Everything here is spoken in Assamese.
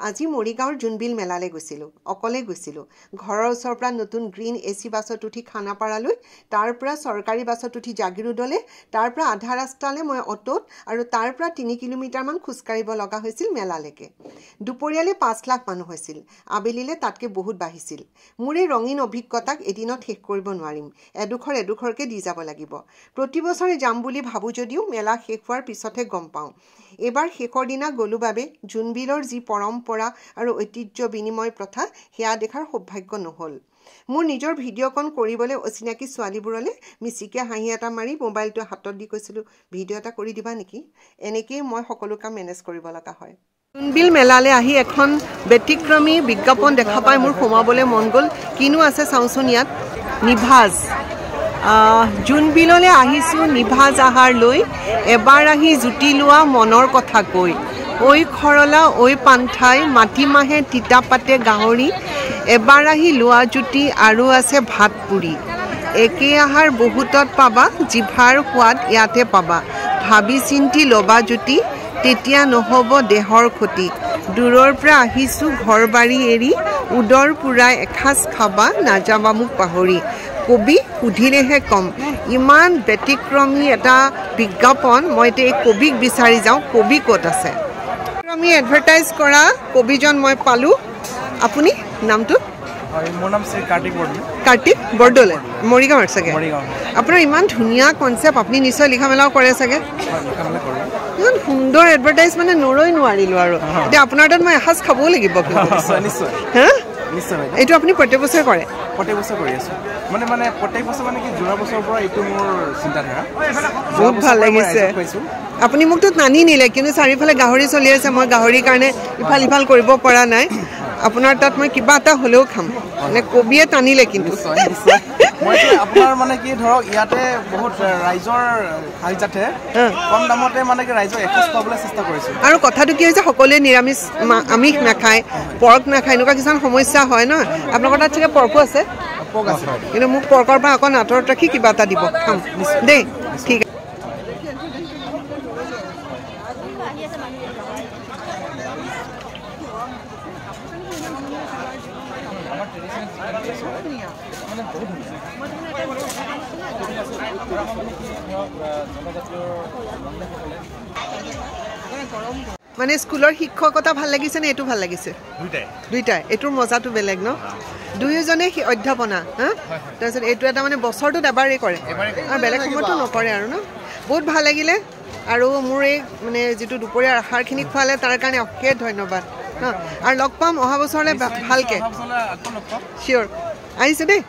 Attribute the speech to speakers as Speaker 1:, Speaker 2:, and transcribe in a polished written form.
Speaker 1: আজি মৰিগাঁৱৰ জোনবিল মেলালৈ গৈছিলোঁ অকলে গৈছিলোঁ ঘৰৰ ওচৰৰ পৰা নতুন গ্ৰীণ এচি বাছত উঠি খানাপাৰালৈ তাৰ পৰা চৰকাৰী বাছত উঠি জাগিৰোডলৈ তাৰ পৰা আধা ৰাস্তালৈ মই অটোত আৰু তাৰ পৰা 3 কিলোমিটাৰমান খোজকাঢ়িব লগা হৈছিল মেলালৈকে দুপৰীয়ালৈ 5 লাখ মানুহ হৈছিল আবেলিলৈ তাতকৈ বহুত বাঢ়িছিল মোৰ এই ৰঙীন অভিজ্ঞতাক এদিনত শেষ কৰিব নোৱাৰিম এডোখৰকৈ দি যাব লাগিব প্ৰতি বছৰে যাম বুলি ভাবো যদিও মেলা শেষ হোৱাৰ পিছতহে গম পাওঁ এবাৰ শেষৰ দিনা গলো বাবে জোনবিলৰ যি পৰম্পৰা আৰু ঐতিহ্য বিনিময় প্ৰথা হেয়া দেখাৰ সৌভাগ্য নহল মোৰ নিজৰ ভিডিঅ'কন কৰিবলৈ অচিনাকি ছোৱালীবোৰলৈ মিছিকে হাঁহি এটা মাৰি মোবাইলটো হাতত দি কৈছিলোঁ ভিডিঅ' এটা কৰি দিবা নেকি এনেকৈ মই সকলো কাম মেনেজ কৰিব লগা হয় জোনবিল মেলালৈ আহি এখন ব্যতিক্ৰমী বিজ্ঞাপন দেখা পাই মোৰ সোমাবলৈ মন গ'ল কিনো আছে চাওঁচোন ইয়াত নিভাজ জোনবিললৈ আহিছোঁ নিভাজ আহাৰ লৈ এবাৰ আহি জুতি লোৱা মনৰ কথা কৈ ঐ খৰলা ঐ পান্থাই মাটিমাহে তিতা পাতে গাহৰি এবাৰ আহি লোৱা জুতি আৰু আছে ভাত পুৰি একে আহাৰ বহুতত পাবা জিভাৰ সোৱাদ ইয়াতে পাবা ভাবি চিন্তি ল'বা জুতি তেতিয়া নহ'ব দেহৰ ক্ষতি দূৰৰ পৰা আহিছোঁ ঘৰ বাৰী এৰি উদৰ পুৰাই এসাঁজ খাবা নাযাবা মোক পাহৰি কবি সুধিলেহে কম ইমান ব্যতিক্ৰমী এটা বিজ্ঞাপন মই এতিয়া এই কবিক বিচাৰি যাওঁ কবি ক'ত আছে আমি এডভাৰটাইজ কৰা কবিজন মই পালোঁ আপুনি নামটো
Speaker 2: মোৰ নাম শ্ৰী
Speaker 1: কাৰ্তিক বৰদলৈ মৰিগাঁৱৰ চাগে আপোনাৰ ইমান ধুনীয়া কনচেপ্ট আপুনি নিশ্চয় লিখা মেলাও কৰে চাগে ইমান সুন্দৰ এডভাৰটাইজ মানে নৰৈ নোৱাৰিলোঁ আৰু এতিয়া আপোনাৰ তাত মই এসাঁজ খাবও লাগিব হা এইটো আপুনি প্ৰত্যেক বছৰে কৰে
Speaker 2: প্ৰত্যেক বছৰ কৰি আছোঁ মানে প্ৰত্যেক বছৰ মানে কি যোৱা বছৰৰ পৰা এইটো মোৰ চিন্তাধাৰা
Speaker 1: বহুত ভাল লাগিছে আপুনি মোকতো টানি নিলে কিন্তু চাৰিওফালে গাহৰি চলি আছে মই গাহৰিৰ কাৰণে ইফাল সিফাল কৰিব পৰা নাই আপোনাৰ তাত মই কিবা এটা হ'লেও খাম মানে কবিয়ে টানিলে কিন্তু
Speaker 2: আপোনাৰ মানে কি ধৰক ইয়াতে বহুত ৰাইজৰ সাহায্যাতে কম দামতে মানে কি ৰাইজক এসাঁজ খুৱাবলৈ চেষ্টা কৰিছোঁ আৰু
Speaker 1: কথাটো কি হৈছে সকলোৱে নিৰামিষ আমিষ নাখায় পৰ্ক নাখায় এনেকুৱা কিছুমান সমস্যা হয় ন আপোনালোকৰ তাত চাগে পৰ্কো আছে কিন্তু মোক পৰ্কৰ পৰা অকণ আঁতৰত ৰাখি কিবা এটা দিব খাম দেই ঠিক আছে মানে স্কুলৰ শিক্ষকতা ভাল লাগিছে নে এইটো ভাল লাগিছে দুইটাই এইটোৰ মজাটো বেলেগ ন দুয়োজনে অধ্যাপনা হা তাৰপিছত এইটো এটা মানে বছৰটোত এবাৰেই কৰে আৰু বেলেগ সময়তো নকৰে আৰু ন বহুত ভাল লাগিলে আৰু মোৰ এই মানে যিটো দুপৰীয়াৰ আহাৰখিনি খোৱালে তাৰ কাৰণে অশেষ ধন্যবাদ ন আৰু লগ পাম অহা বছৰলৈ ভালকৈ চিয়'ৰ আহিছে দেই